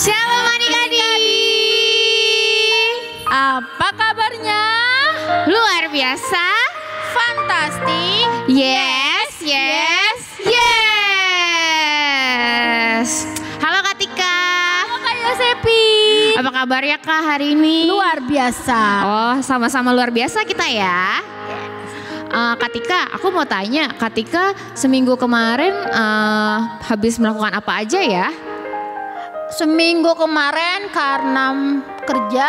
Shalom adik-adik. Apa kabarnya? Luar biasa. Fantastik. Yes. Halo Kak Tika. Halo Kak Yosepi. Apa kabar ya Kak hari ini? Luar biasa. Oh, sama-sama luar biasa kita ya. Kak Tika, aku mau tanya, Kak Tika seminggu kemarin habis melakukan apa aja ya? Seminggu kemarin karena kerja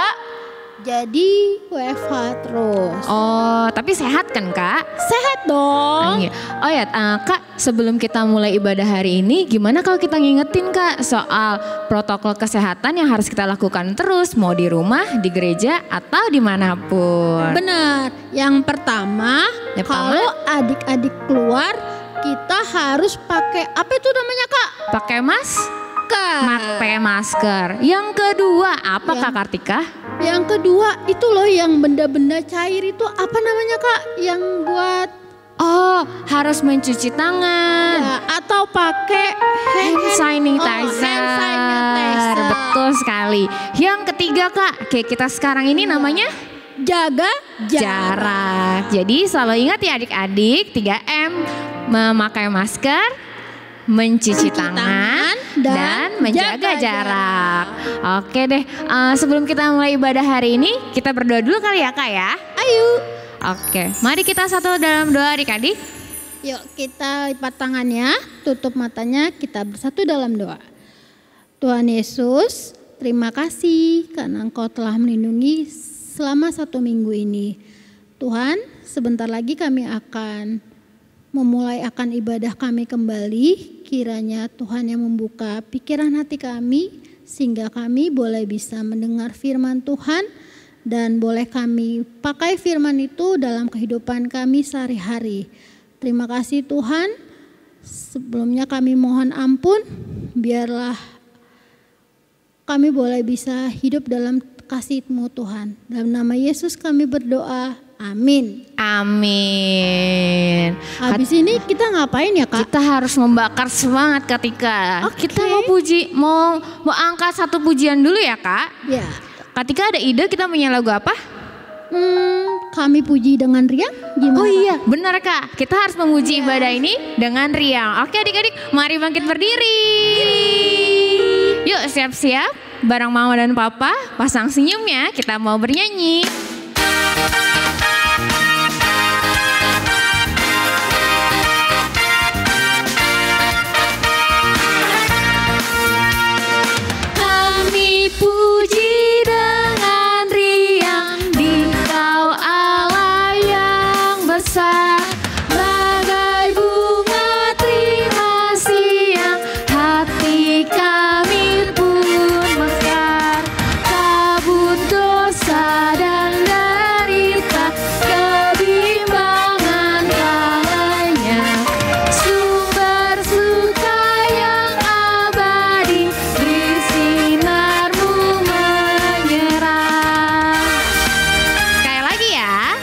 jadi WFH terus. Oh, tapi sehat kan Kak? Sehat dong. Oh ya, Kak, sebelum kita mulai ibadah hari ini, gimana kalau kita ngingetin Kak soal protokol kesehatan yang harus kita lakukan terus, mau di rumah, di gereja, atau dimanapun? Benar. Yang pertama, kalau adik-adik keluar, kita harus pakai apa itu namanya Kak? Pakai pakai masker. Yang kedua, apa Kak Kartika? Yang kedua itu loh yang benda-benda cair itu apa namanya Kak? Yang buat harus mencuci tangan ya, atau pakai hand sanitizer. Betul sekali. Yang ketiga Kak, kayak kita sekarang ini namanya jaga jarak. Jadi selalu ingat ya adik-adik, 3M, memakai masker, mencuci tangan dan menjaga jarak. Oke deh, sebelum kita mulai ibadah hari ini, kita berdoa dulu kali ya Kak ya. Ayo. Oke, mari kita satu dalam doa adik-adik. Yuk kita lipat tangannya, tutup matanya, kita bersatu dalam doa. Tuhan Yesus, terima kasih karena Engkau telah melindungi selama 1 minggu ini. Tuhan, sebentar lagi kami akan memulai akan ibadah kami kembali. Kiranya Tuhan yang membuka pikiran hati kami sehingga kami boleh bisa mendengar firman Tuhan dan boleh kami pakai firman itu dalam kehidupan kami sehari-hari. Terima kasih Tuhan. Sebelumnya kami mohon ampun, biarlah kami boleh bisa hidup dalam kasih-Mu Tuhan. Dalam nama Yesus kami berdoa. Amin. Amin. Habis ini kita ngapain ya Kak? Kita harus membakar semangat ketika kita mau angkat satu pujian dulu ya Kak. Ya. Ketika ada ide kita punya lagu apa? Kami puji dengan riang gimana? Oh iya, benar Kak. Kita harus memuji ibadah ini dengan riang. Oke adik-adik, mari bangkit berdiri. Yuk siap-siap, bareng Mama dan Papa, pasang senyumnya, kita mau bernyanyi. Kami puji dengan riang di Kau Allah yang besar, bagai bunga terima siang, hati kami pun mekar. Kabut dosa dan derita, kebimbangan kalanya, sumber suka yang abadi, bersinar-Mu menyerang. Sekali lagi ya.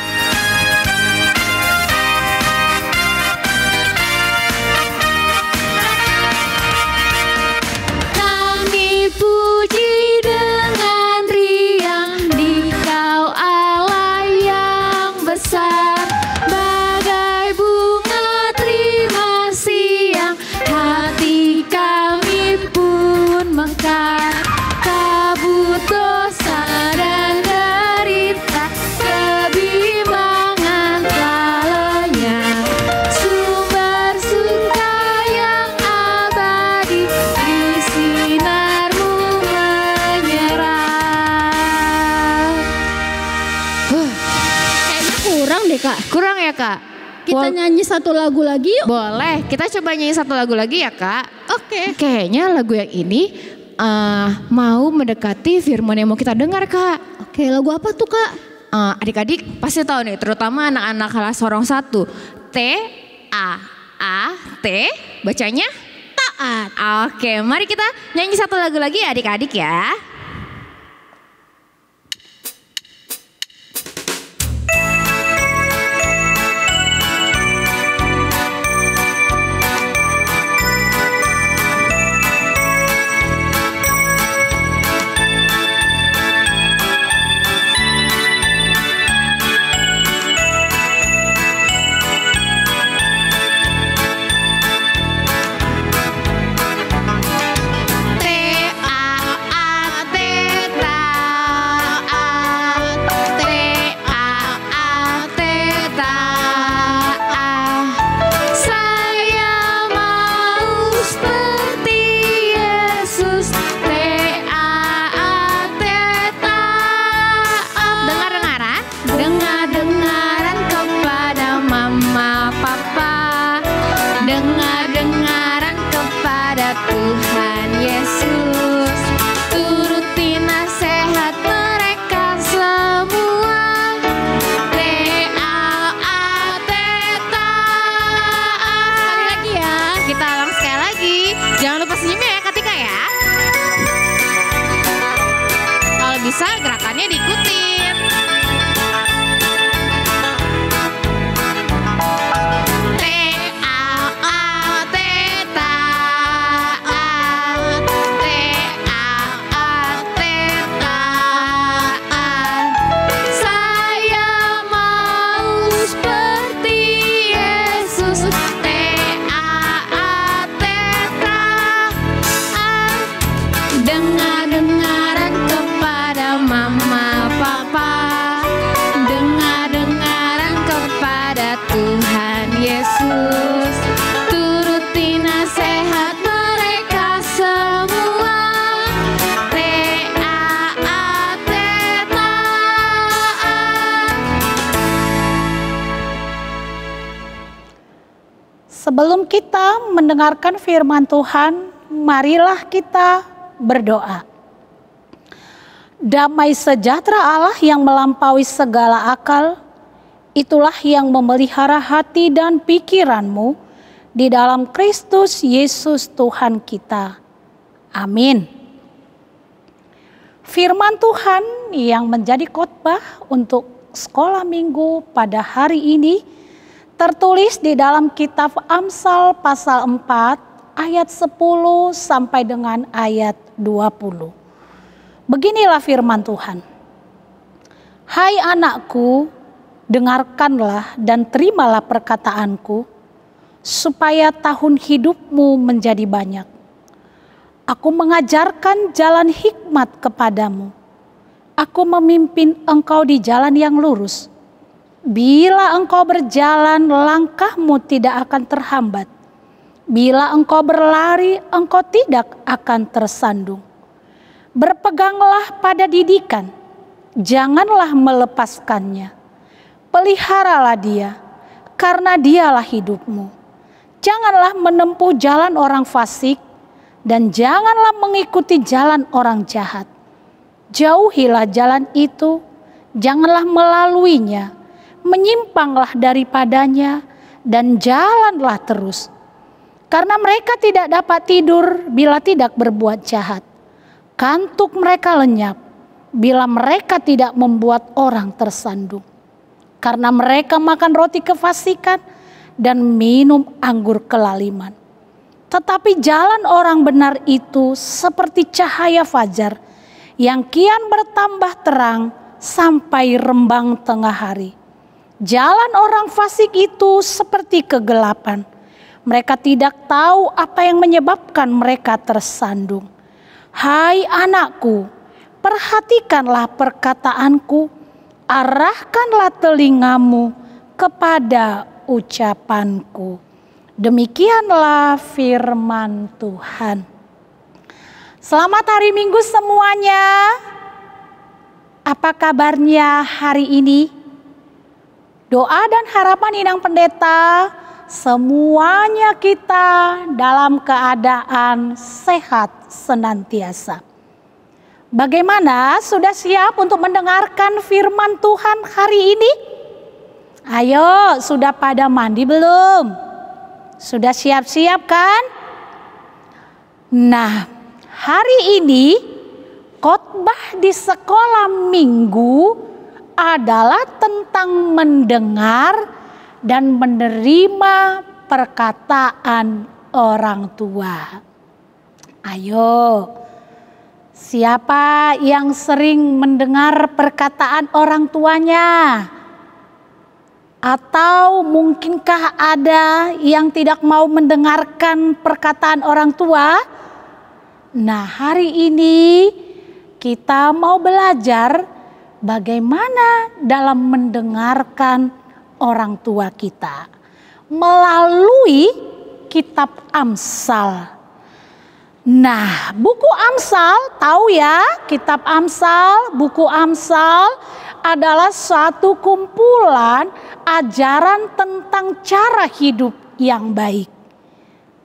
Kami puji dengan riang di Kau Allah yang besar, bagai bunga terima siang, hati kami pun mekar. Kabut dosa dan derita, kebimbangan kalanya, sumber suka yang abadi, bersinar-Mu menyerang. Kayaknya kurang deh Kak. Kurang ya Kak? Kita nyanyi satu lagu lagi yuk. Boleh, kita coba nyanyi satu lagu lagi ya Kak. Oke. Kayaknya lagu yang ini mau mendekati firman yang mau kita dengar Kak. Oke, lagu apa tuh Kak? Adik-adik pasti tahu nih, terutama anak-anak kelas sorong 1. T-A-A-T, bacanya? Taat. Oke, mari kita nyanyi satu lagu lagi ya adik-adik ya. Sebelum kita mendengarkan firman Tuhan, marilah kita berdoa. Damai sejahtera Allah yang melampaui segala akal, itulah yang memelihara hati dan pikiranmu di dalam Kristus Yesus Tuhan kita. Amin. Firman Tuhan yang menjadi khotbah untuk sekolah minggu pada hari ini tertulis di dalam kitab Amsal pasal 4 ayat 10 sampai dengan ayat 20. Beginilah firman Tuhan. Hai anakku, dengarkanlah dan terimalah perkataanku, supaya tahun hidupmu menjadi banyak. Aku mengajarkan jalan hikmat kepadamu. Aku memimpin engkau di jalan yang lurus. Bila engkau berjalan, langkahmu tidak akan terhambat. Bila engkau berlari, engkau tidak akan tersandung. Berpeganglah pada didikan, janganlah melepaskannya. Peliharalah dia, karena dialah hidupmu. Janganlah menempuh jalan orang fasik, dan janganlah mengikuti jalan orang jahat. Jauhilah jalan itu, janganlah melaluinya. Menyimpanglah daripadanya, dan jalanlah terus. Karena mereka tidak dapat tidur bila tidak berbuat jahat. Kantuk mereka lenyap bila mereka tidak membuat orang tersandung. Karena mereka makan roti kefasikan dan minum anggur kelaliman. Tetapi jalan orang benar itu seperti cahaya fajar yang kian bertambah terang sampai rembang tengah hari. Jalan orang fasik itu seperti kegelapan. Mereka tidak tahu apa yang menyebabkan mereka tersandung. Hai anakku, perhatikanlah perkataanku, arahkanlah telingamu kepada ucapanku. Demikianlah firman Tuhan. Selamat hari Minggu semuanya. Apa kabarnya hari ini? Doa dan harapan Inang Pendeta, semuanya kita dalam keadaan sehat senantiasa. Bagaimana, sudah siap untuk mendengarkan firman Tuhan hari ini? Ayo, sudah pada mandi belum? Sudah siap-siap kan? Nah, hari ini khotbah di sekolah minggu adalah tentang mendengar dan menerima perkataan orang tua. Ayo, siapa yang sering mendengar perkataan orang tuanya? Atau mungkinkah ada yang tidak mau mendengarkan perkataan orang tua? Nah, hari ini kita mau belajar bagaimana dalam mendengarkan orang tua kita melalui kitab Amsal. Nah, buku Amsal, tahu ya, kitab Amsal, buku Amsal adalah suatu kumpulan ajaran tentang cara hidup yang baik.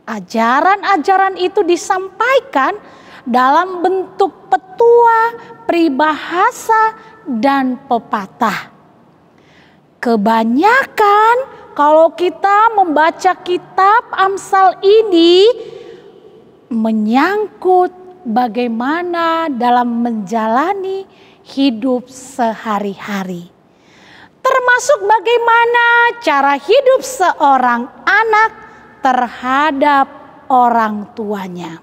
Ajaran-ajaran itu disampaikan dalam bentuk petua, peribahasa, dan pepatah. Kebanyakan kalau kita membaca kitab Amsal ini menyangkut bagaimana dalam menjalani hidup sehari-hari. Termasuk bagaimana cara hidup seorang anak terhadap orang tuanya.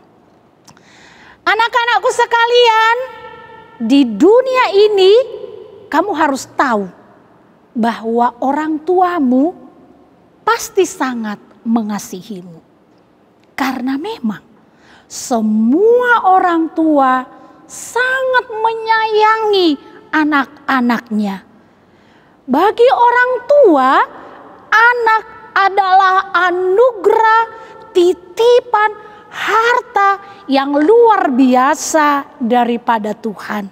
Anak-anakku sekalian, di dunia ini kamu harus tahu bahwa orang tuamu pasti sangat mengasihimu. Karena memang semua orang tua sangat menyayangi anak-anaknya. Bagi orang tua, anak adalah anugerah, titipan, harta yang luar biasa daripada Tuhan.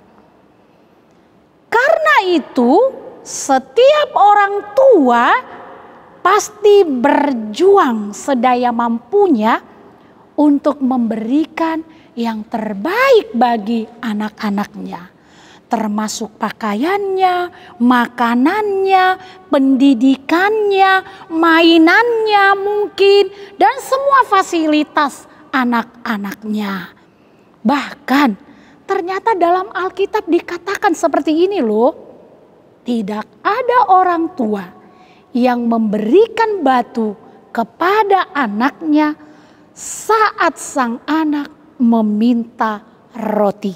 Karena itu, setiap orang tua pasti berjuang sedaya mampunya untuk memberikan yang terbaik bagi anak-anaknya, termasuk pakaiannya, makanannya, pendidikannya, mainannya mungkin, dan semua fasilitas anak-anaknya. Bahkan ternyata dalam Alkitab dikatakan seperti ini loh, tidak ada orang tua yang memberikan batu kepada anaknya saat sang anak meminta roti.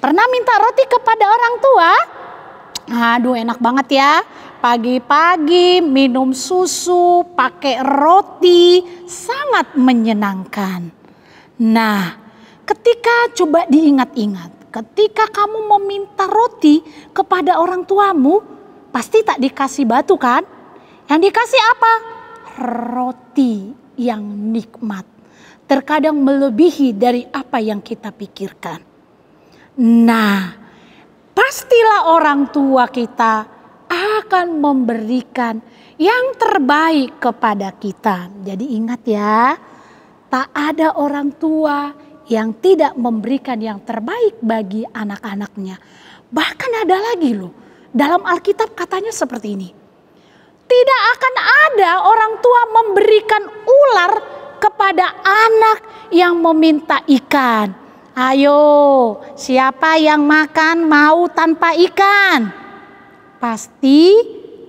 Pernah minta roti kepada orang tua? Aduh, enak banget ya. Pagi-pagi minum susu, pakai roti, sangat menyenangkan. Nah, ketika coba diingat-ingat, ketika kamu meminta roti kepada orang tuamu, pasti tak dikasih batu kan? Yang dikasih apa? Roti yang nikmat. Terkadang melebihi dari apa yang kita pikirkan. Nah, pastilah orang tua kita akan memberikan yang terbaik kepada kita. Jadi ingat ya, tak ada orang tua yang tidak memberikan yang terbaik bagi anak-anaknya. Bahkan ada lagi loh, dalam Alkitab katanya seperti ini. Tidak akan ada orang tua memberikan ular kepada anak yang meminta ikan. Ayo, siapa yang makan mau tanpa ikan? Pasti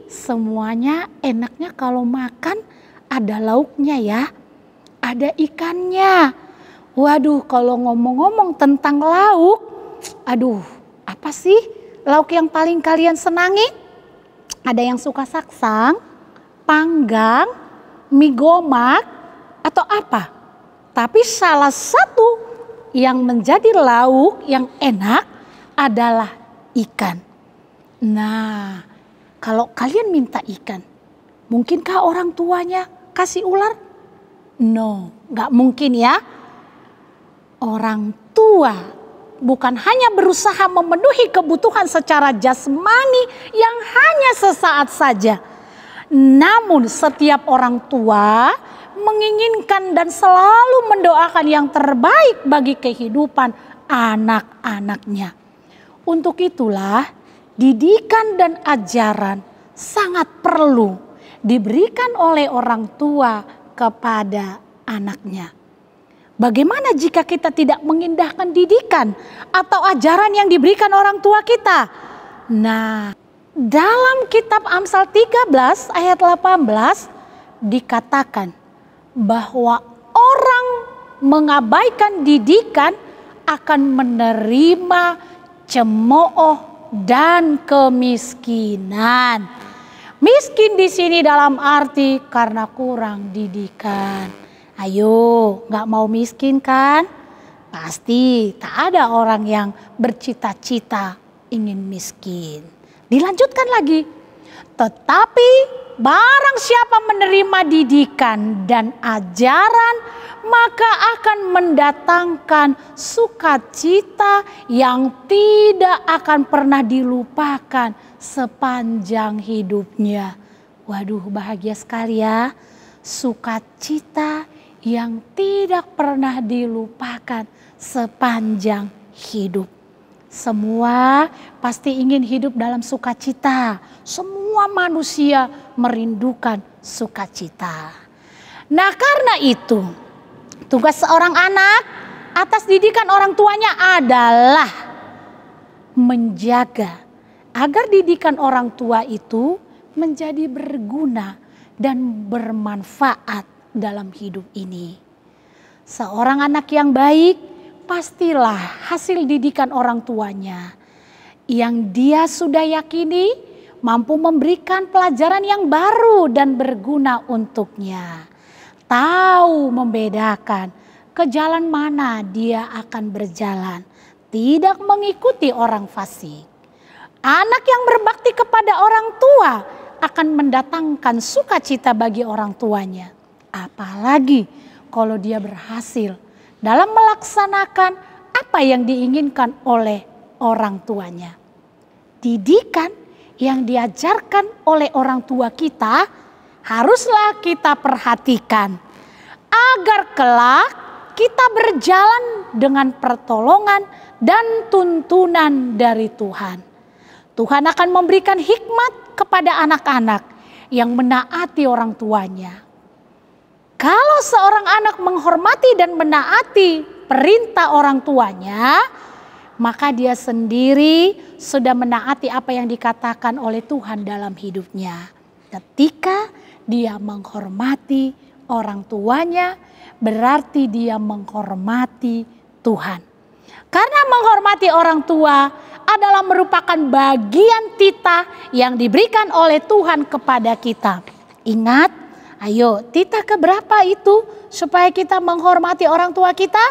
semuanya enaknya kalau makan ada lauknya ya, ada ikannya. Waduh, kalau ngomong-ngomong tentang lauk, aduh, apa sih lauk yang paling kalian senangi? Ada yang suka saksang, panggang, mie gomak, atau apa? Tapi salah satu yang menjadi lauk yang enak adalah ikan. Nah, kalau kalian minta ikan, mungkinkah orang tuanya kasih ular? No, gak mungkin ya. Orang tua bukan hanya berusaha memenuhi kebutuhan secara jasmani yang hanya sesaat saja. Namun setiap orang tua menginginkan dan selalu mendoakan yang terbaik bagi kehidupan anak-anaknya. Untuk itulah didikan dan ajaran sangat perlu diberikan oleh orang tua kepada anaknya. Bagaimana jika kita tidak mengindahkan didikan atau ajaran yang diberikan orang tua kita? Nah, dalam kitab Amsal 13 ayat 18 dikatakan bahwa orang mengabaikan didikan akan menerima cemooh dan kemiskinan. Miskin di sini dalam arti karena kurang didikan. Ayo, nggak mau miskin kan? Pasti tak ada orang yang bercita-cita ingin miskin. Dilanjutkan lagi. Tetapi barang siapa menerima didikan dan ajaran, maka akan mendatangkan sukacita yang tidak akan pernah dilupakan sepanjang hidupnya. Waduh, bahagia sekali ya. Sukacita yang tidak pernah dilupakan sepanjang hidup. Semua pasti ingin hidup dalam sukacita. Semua manusia merindukan sukacita. Nah, karena itu tugas seorang anak atas didikan orang tuanya adalah menjaga agar didikan orang tua itu menjadi berguna dan bermanfaat dalam hidup ini. Seorang anak yang baik pastilah hasil didikan orang tuanya yang dia sudah yakini mampu memberikan pelajaran yang baru dan berguna untuknya. Tahu membedakan ke jalan mana dia akan berjalan, tidak mengikuti orang fasik. Anak yang berbakti kepada orang tua akan mendatangkan sukacita bagi orang tuanya. Apalagi kalau dia berhasil dalam melaksanakan apa yang diinginkan oleh orang tuanya. Didikan yang diajarkan oleh orang tua kita haruslah kita perhatikan agar kelak kita berjalan dengan pertolongan dan tuntunan dari Tuhan. Tuhan akan memberikan hikmat kepada anak-anak yang menaati orang tuanya. Kalau seorang anak menghormati dan menaati perintah orang tuanya, maka dia sendiri sudah menaati apa yang dikatakan oleh Tuhan dalam hidupnya. Ketika dia menghormati orang tuanya, berarti dia menghormati Tuhan. Karena menghormati orang tua adalah merupakan bagian titah yang diberikan oleh Tuhan kepada kita. Ingat, ayo titah keberapa itu supaya kita menghormati orang tua kita?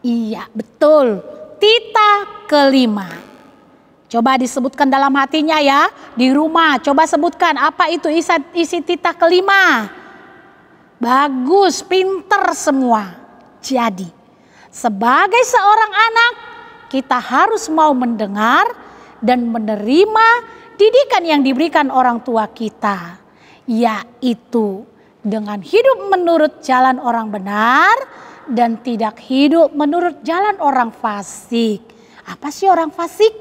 Iya, betul. Titah kelima. Coba disebutkan dalam hatinya ya, di rumah. Coba sebutkan apa itu isi titah kelima. Bagus, pinter semua. Jadi, sebagai seorang anak, kita harus mau mendengar dan menerima didikan yang diberikan orang tua kita. Yaitu dengan hidup menurut jalan orang benar dan tidak hidup menurut jalan orang fasik. Apa sih orang fasik?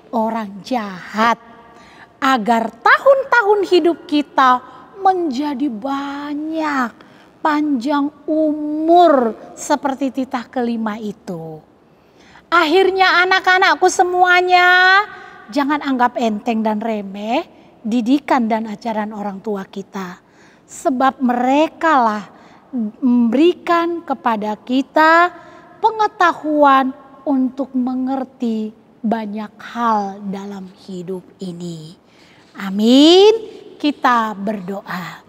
Orang jahat. Agar tahun-tahun hidup kita menjadi banyak, panjang umur seperti titah kelima itu. Akhirnya anak-anakku semuanya, jangan anggap enteng dan remeh didikan dan ajaran orang tua kita. Sebab mereka lah memberikan kepada kita pengetahuan untuk mengerti banyak hal dalam hidup ini. Amin. Kita berdoa.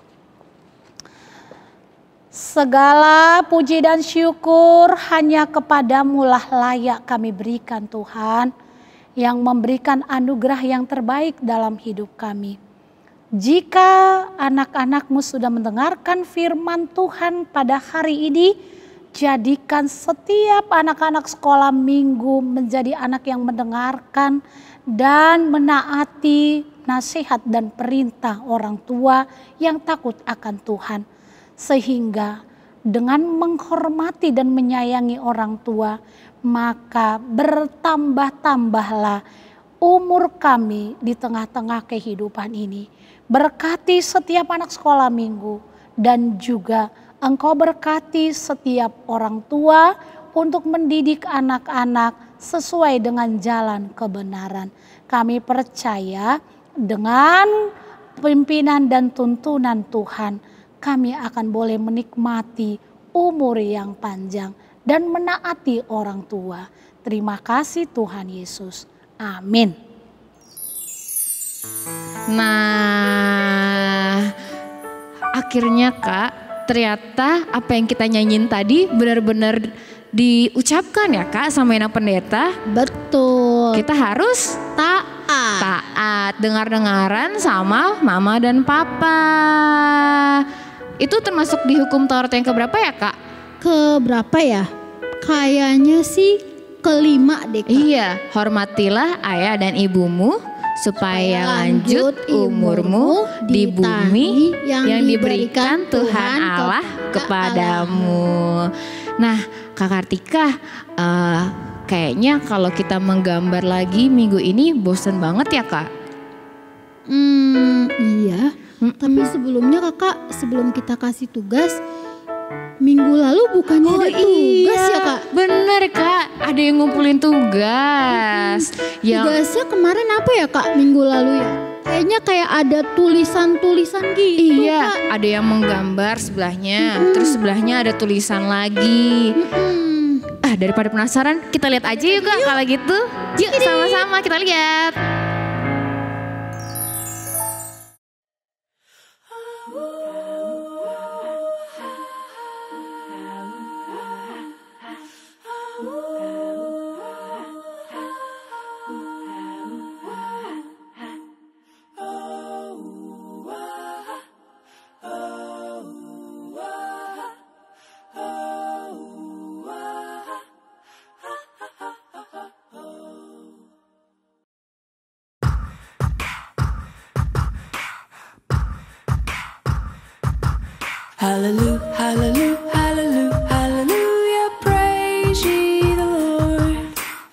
Segala puji dan syukur hanya kepadamu lah layak kami berikan Tuhan, yang memberikan anugerah yang terbaik dalam hidup kami. Jika anak-anakmu sudah mendengarkan firman Tuhan pada hari ini, jadikan setiap anak-anak sekolah minggu menjadi anak yang mendengarkan dan menaati nasihat dan perintah orang tua yang takut akan Tuhan. Sehingga dengan menghormati dan menyayangi orang tua, maka bertambah-tambahlah umur kami di tengah-tengah kehidupan ini. Berkati setiap anak sekolah minggu dan juga Engkau berkati setiap orang tua untuk mendidik anak-anak sesuai dengan jalan kebenaran. Kami percaya dengan pimpinan dan tuntunan Tuhan, kami akan boleh menikmati umur yang panjang dan menaati orang tua. Terima kasih Tuhan Yesus. Amin. Nah, akhirnya Kak, ternyata apa yang kita nyanyiin tadi benar-benar diucapkan ya Kak sama Inang Pendeta. Betul. Kita harus taat, dengar-dengaran sama mama dan papa. Itu termasuk di hukum Taurat yang keberapa ya Kak? Keberapa ya? Kayaknya sih kelima deh Kak. Iya, hormatilah ayah dan ibumu supaya lanjut umurmu di bumi yang diberikan Tuhan Allah kepadamu. Nah Kak Kartika, kayaknya kalau kita menggambar lagi minggu ini bosen banget ya Kak? Iya, tapi sebelumnya Kakak, sebelum kita kasih tugas, minggu lalu bukannya ada tugas ya Kak? Bener Kak, ada yang ngumpulin tugas. Tugasnya kemarin apa ya Kak minggu lalu ya? Kayaknya kayak ada tulisan-tulisan gitu Iya, Kak. ada yang menggambar sebelahnya, terus sebelahnya ada tulisan lagi. Daripada penasaran, kita lihat aja yuk Kak kalau gitu. Yuk sama-sama kita lihat. Hallelujah, hallelujah, hallelujah, hallelujah, praise ye the Lord.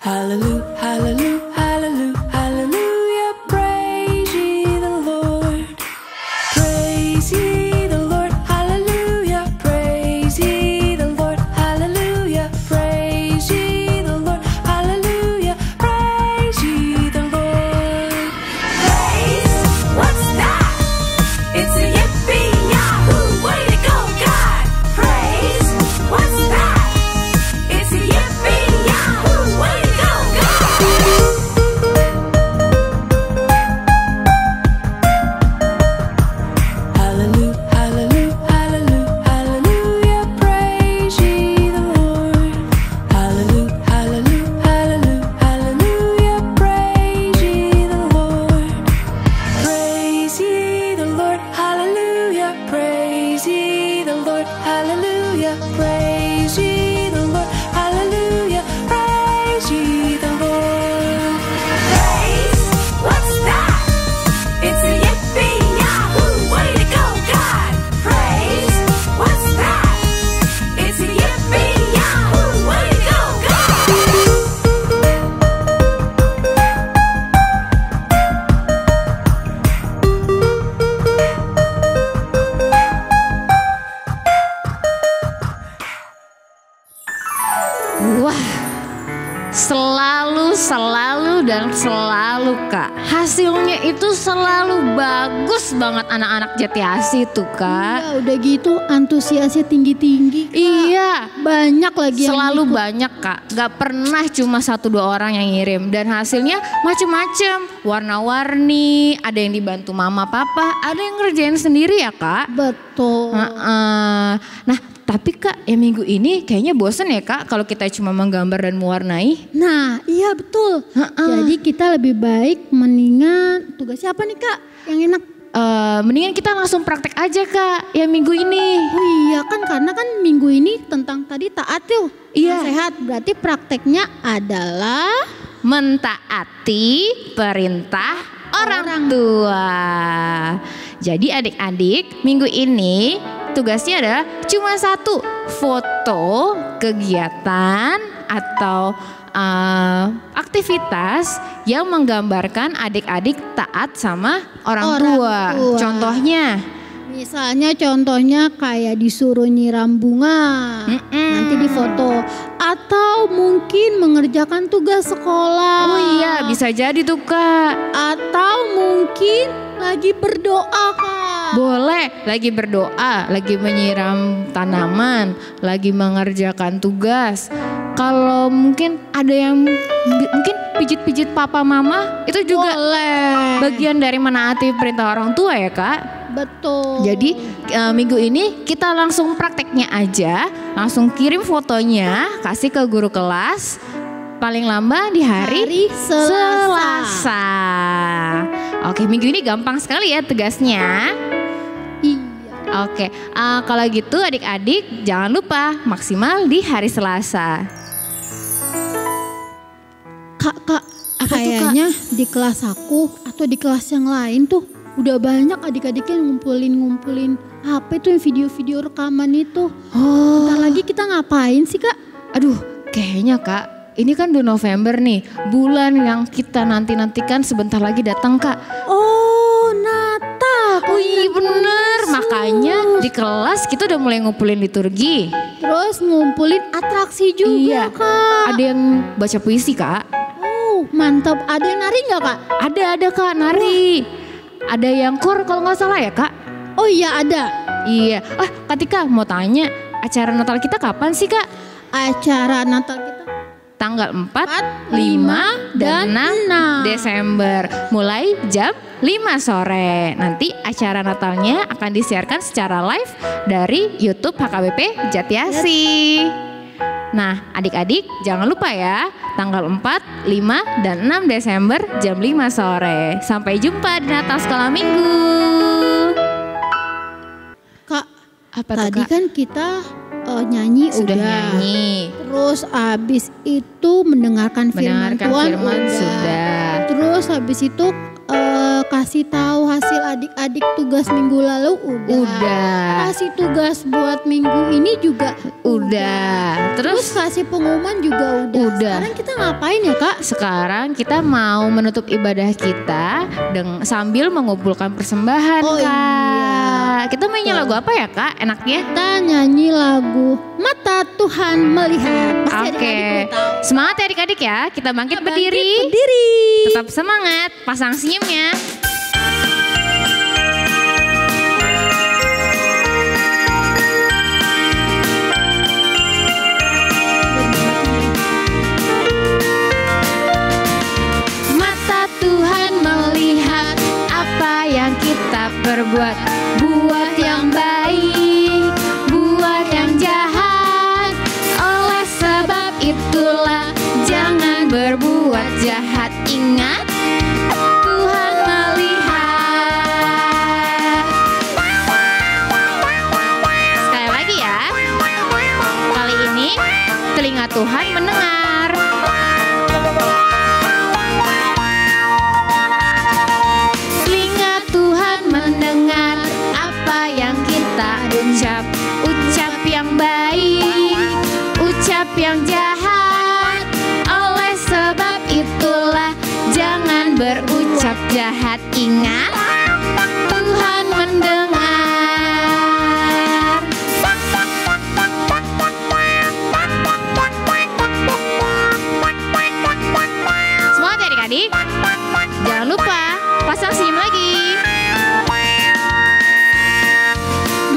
Hallelujah, hallelujah, hallelujah, hallelujah, praise ye the Lord. Praise ye the Lord, hallelujah, praise ye the Lord, hallelujah, praise ye the Lord, hallelujah, praise ye the Lord. Praise, what's that? It's a yippee yahoo, way to go, God. Praise, what's that? It's a yippee yahoo, way to go, God. Hallelujah, hallelujah, hallelujah, hallelujah, praise ye the Lord. Hallelujah, hallelujah, hallelujah, hallelujah, praise ye the Lord. Praise ye the Lord, hallelujah, praise ye the Lord, hallelujah, praise ye the Lord, hallelujah, praise ye the Lord. Praise, what's that? It's a yippee yahoo, way to go, God. Praise, what's that? It's a yippee yahoo, way to go, God. Wah, selalu dan selalu Kak. Hasilnya itu selalu bagus banget anak-anak Jatiasi tuh Kak. Ya udah gitu antusiasnya tinggi-tinggi. Kak. Iya, Banyak lagi yang selalu ikut. banyak Kak. Gak pernah cuma 1-2 orang yang ngirim. Dan hasilnya macem-macem. Warna-warni, ada yang dibantu mama papa, ada yang ngerjain sendiri ya Kak. Betul. Nah tapi Kak ya minggu ini kayaknya bosen ya Kak kalau kita cuma menggambar dan mewarnai. Nah iya betul. Jadi kita lebih baik mendingan tugasnya apa nih Kak yang enak? Mendingan kita langsung praktek aja Kak ya minggu ini. Oh iya kan karena kan minggu ini tentang tadi taat tuh. Iya. Sehat berarti prakteknya adalah Mentaati perintah orang tua. Jadi adik-adik minggu ini tugasnya adalah cuma satu, foto kegiatan atau aktivitas yang menggambarkan adik-adik taat sama orang tua. Contohnya misalnya contohnya kayak disuruh nyiram bunga, nanti difoto, atau mungkin mengerjakan tugas sekolah. Oh iya bisa jadi tuh Kak. Atau mungkin lagi berdoa Kak. Boleh, lagi berdoa, lagi menyiram tanaman, lagi mengerjakan tugas. Kalau mungkin ada yang mungkin pijit-pijit papa mama itu juga Boleh. bagian dari menaati perintah orang tua ya Kak. Betul. Jadi minggu ini kita langsung prakteknya aja, langsung kirim fotonya, kasih ke guru kelas. Paling lama di hari Selasa. Oke, minggu ini gampang sekali ya tugasnya. Iya. Oke, kalau gitu adik-adik jangan lupa maksimal di hari Selasa. Kak, Apa tuh, Kak? kayaknya di kelas aku atau di kelas yang lain tuh udah banyak adik-adiknya ngumpulin HP tuh yang video-video rekaman itu. Oh, Bentar lagi kita ngapain sih Kak? aduh, kayaknya Kak, ini kan udah November nih, bulan yang kita nanti-nantikan sebentar lagi datang Kak. Oh Natal. Wih bener, makanya di kelas kita udah mulai ngumpulin liturgi. Terus ngumpulin atraksi juga Iya. Kak. Ada yang baca puisi Kak. Oh mantap. Ada yang nari nggak Kak? Ada Kak nari. Ada yang kor kalau nggak salah ya Kak. Oh iya ada. Iya. Kak Tika mau tanya, acara Natal kita kapan sih Kak? Acara Natal kita Tanggal 4, 4, 5, dan 6 6 Desember. Mulai jam 5 sore. Nanti acara Natalnya akan disiarkan secara live dari YouTube HKBP Jatiasi. Nah adik-adik jangan lupa ya, tanggal 4, 5, dan 6 Desember jam 5 sore. Sampai jumpa di Natal Sekolah Minggu. Kak, Apa tuh tadi Kak? kan kita nyanyi Sudah udah. nyanyi. Terus abis itu mendengarkan firman Mendengarkan Tuhan firman udah. sudah. Terus habis itu Kasih tahu hasil adik-adik tugas minggu lalu Udah. Kasih tugas buat minggu ini juga Udah. Terus kasih pengumuman juga udah. Sekarang kita ngapain ya Kak? Sekarang kita mau menutup ibadah kita sambil mengumpulkan persembahan, Oh, Kak. iya. Kita mainnya lagu apa ya, Kak? Enaknya? Kita nyanyi lagu Mata Tuhan Melihat. Pasti Oke. adik-adik udah tahu. Semangat ya adik-adik ya. Kita bangkit Kita berdiri. berdiri. Tetap semangat. Pasang senyumnya. Mata Tuhan melihat apa yang kita perbuat. Buat yang baik, buat yang jahat. Oleh sebab itulah jangan berbuat jahat. Ingat, Tuhan melihat. Sekali lagi ya. Kali ini telinga Tuhan mendengar. Telinga Tuhan mendengar apa yang kita ucap. Ucap yang baik, ucap yang jahat. Oleh sebab itulah jangan berucap jahat. Ingat, Tuhan mendengar. Semangat ya adik-adik. Jangan lupa pasang senyum lagi.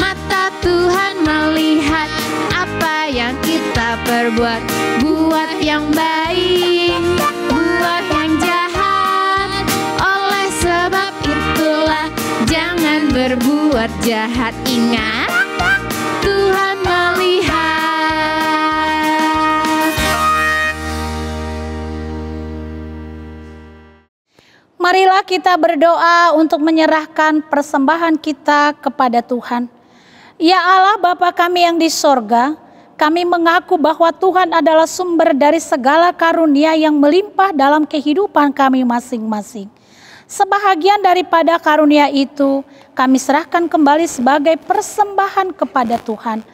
Mata Tuhan melihat apa yang kita perbuat. Buat yang baik, buat yang jahat. Oleh sebab itulah jangan berbuat jahat. Ingat, Tuhan melihat. Marilah kita berdoa untuk menyerahkan persembahan kita kepada Tuhan. Ya Allah Bapa kami yang di sorga, kami mengaku bahwa Tuhan adalah sumber dari segala karunia yang melimpah dalam kehidupan kami masing-masing. Sebahagian daripada karunia itu kami serahkan kembali sebagai persembahan kepada Tuhan.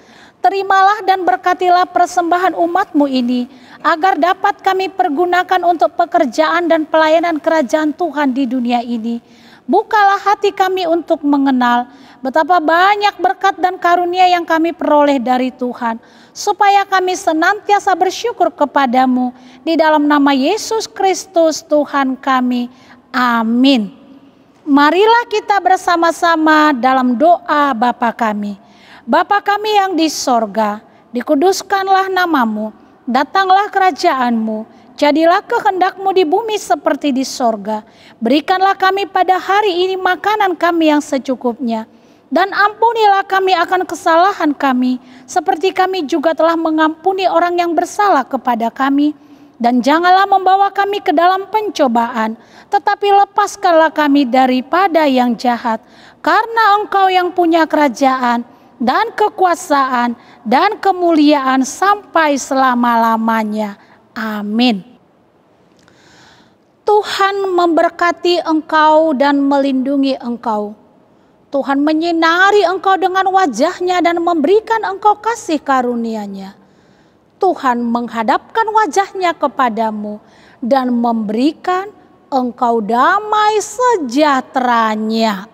Terimalah dan berkatilah persembahan umat-Mu ini, agar dapat kami pergunakan untuk pekerjaan dan pelayanan kerajaan Tuhan di dunia ini. Bukalah hati kami untuk mengenal betapa banyak berkat dan karunia yang kami peroleh dari Tuhan, supaya kami senantiasa bersyukur kepadamu. Di dalam nama Yesus Kristus Tuhan kami. Amin. Marilah kita bersama-sama dalam doa Bapa kami. Bapa kami yang di sorga, dikuduskanlah namamu, datanglah kerajaanmu, jadilah kehendak-Mu di bumi seperti di sorga. Berikanlah kami pada hari ini makanan kami yang secukupnya, dan ampunilah kami akan kesalahan kami, seperti kami juga telah mengampuni orang yang bersalah kepada kami. Dan janganlah membawa kami ke dalam pencobaan, tetapi lepaskanlah kami daripada yang jahat. Karena Engkau yang punya kerajaan dan kekuasaan dan kemuliaan sampai selama-lamanya. Amin. Tuhan memberkati engkau dan melindungi engkau. Tuhan menyinari engkau dengan wajah-Nya dan memberikan engkau kasih karunia-Nya. Tuhan menghadapkan wajah-Nya kepadamu dan memberikan engkau damai sejahtera-Nya.